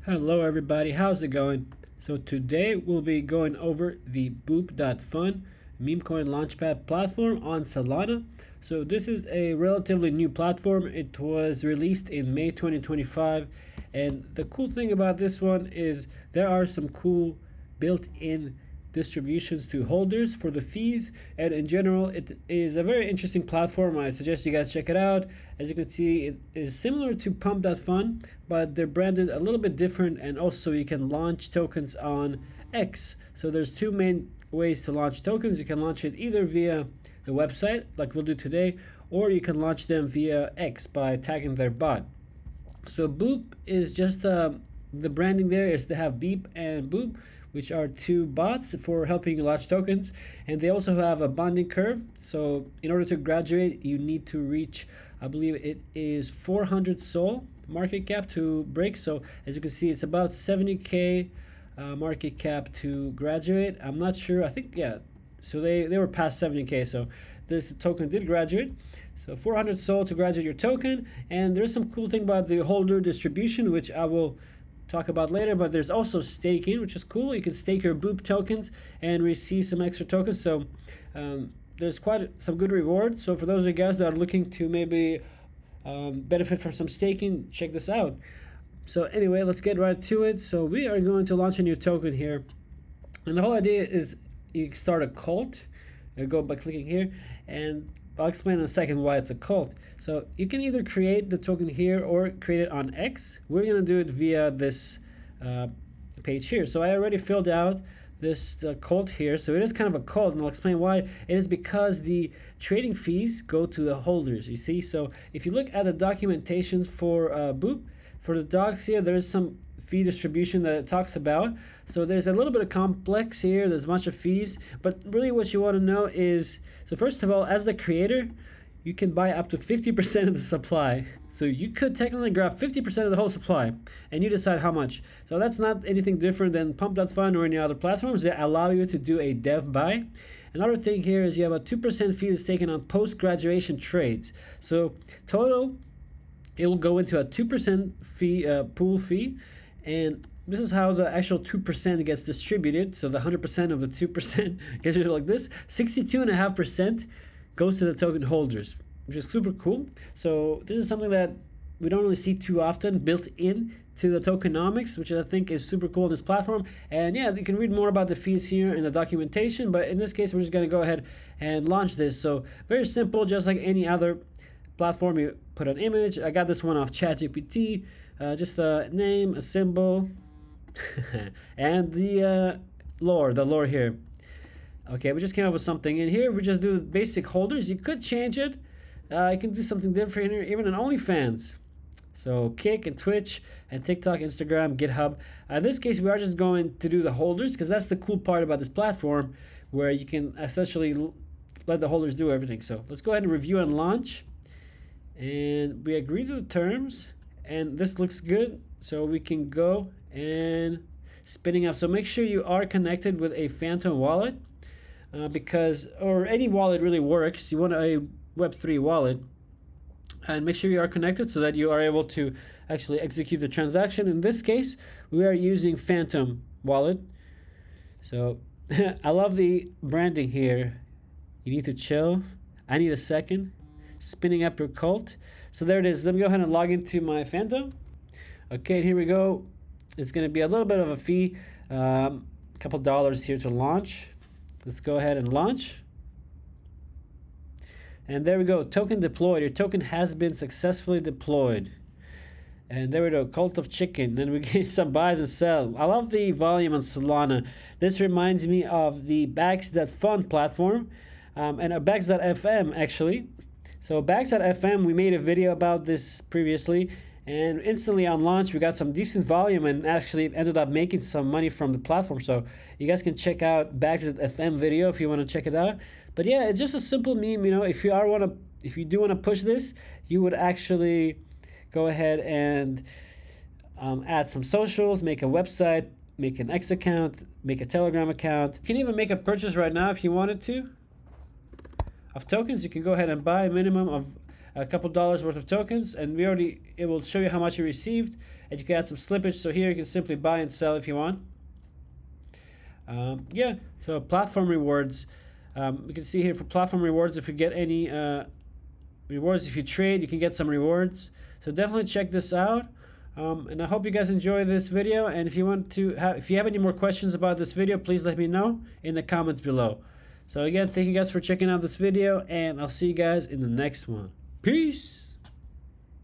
Hello everybody, how's it going? So today we'll be going over the Boop.fun Memecoin launchpad platform on Solana. So this is a relatively new platform. It was released in May 2025, and the cool thing about this one is there are some cool built-in distributions to holders for the fees, and in general it is a very interesting platform. I suggest you guys check it out. As you can see, it is similar to Pump.fun, but they're branded a little bit different, and also you can launch tokens on X. So there's two main ways to launch tokens. You can launch it either via the website like we'll do today, or you can launch them via X by tagging their bot. So Boop is just the branding there is to have Beep and Boop, which are two bots for helping you launch tokens, and they also have a bonding curve. So in order to graduate, you need to reach, I believe it is 400 Sol market cap to break. So as you can see, it's about 70k market cap to graduate. I'm not sure, I think, yeah, so they were past 70k, so this token did graduate. So 400 Sol to graduate your token, and there's some cool thing about the holder distribution, which I will talk about later. But there's also staking, which is cool. You can stake your Boop tokens and receive some extra tokens. So there's quite some good reward. So for those of you guys that are looking to maybe benefit from some staking, check this out. So anyway, let's get right to it. So we are going to launch a new token here, and the whole idea is you start a cult. You go by clicking here, and I'll explain in a second why it's a cult. So you can either create the token here or create it on X. We're going to do it via this page here. So I already filled out this cult here. So it is kind of a cult, and I'll explain why. It is because the trading fees go to the holders, you see. So if you look at the documentations for Boop, for the docs here, there is some fee distribution that it talks about. So there's a little bit of complex here. There's a bunch of fees, but really what you want to know is, so first of all, as the creator, you can buy up to 50% of the supply. So you could technically grab 50% of the whole supply, and you decide how much. So that's not anything different than Pump.fun or any other platforms that allow you to do a dev buy. Another thing here is you have a 2% fee that's taken on post-graduation trades. So total, it will go into a 2% fee, pool fee, and this is how the actual 2% gets distributed. So the 100% of the 2% gets like this. 62.5% goes to the token holders, which is super cool. So this is something that we don't really see too often built in to the tokenomics, which I think is super cool on this platform. And yeah, you can read more about the fees here in the documentation, but in this case, we're just gonna go ahead and launch this. So very simple, just like any other platform. You put an image. I got this one off ChatGPT, just a name, a symbol, and the lore here. Okay, we just came up with something in here. We just do the basic holders. You could change it. You can do something different here, even on OnlyFans. So Kick and Twitch and TikTok, Instagram, GitHub. In this case, we are just going to do the holders, because that's the cool part about this platform, where you can essentially let the holders do everything. So let's go ahead and review and launch. And we agree to the terms, and this looks good. So we can go and spinning up. So make sure you are connected with a Phantom wallet, because, or any wallet really works. You want a Web3 wallet, and make sure you are connected so that you are able to actually execute the transaction. In this case, we are using Phantom wallet. So I love the branding here. You need to chill. I need a second. Spinning up your cult. So there it is. Let me go ahead and log into my Phantom. Okay, here we go. It's going to be a little bit of a fee, a couple dollars here to launch. Let's go ahead and launch. And there we go, token deployed. Your token has been successfully deployed. And there we go, cult of chicken. Then we get some buys and sell. I love the volume on Solana. This reminds me of the Bags.fun platform, and a Bags.fm actually. So Bags.fm, we made a video about this previously, and instantly on launch we got some decent volume and actually ended up making some money from the platform. So you guys can check out Bags.fm video if you want to check it out. But yeah, it's just a simple meme. You know, if you do want to push this, you would actually go ahead and add some socials, make a website, make an X account, make a Telegram account. You can even make a purchase right now if you wanted to of tokens. You can go ahead and buy a minimum of a couple dollars worth of tokens, and it will show you how much you received, and you can add some slippage. So here you can simply buy and sell if you want. Yeah, so platform rewards. You can see here for platform rewards, if you get any rewards, if you trade, you can get some rewards. So definitely check this out. And I hope you guys enjoy this video. And if you have any more questions about this video, please let me know in the comments below. So again, thank you guys for checking out this video, and I'll see you guys in the next one. Peace.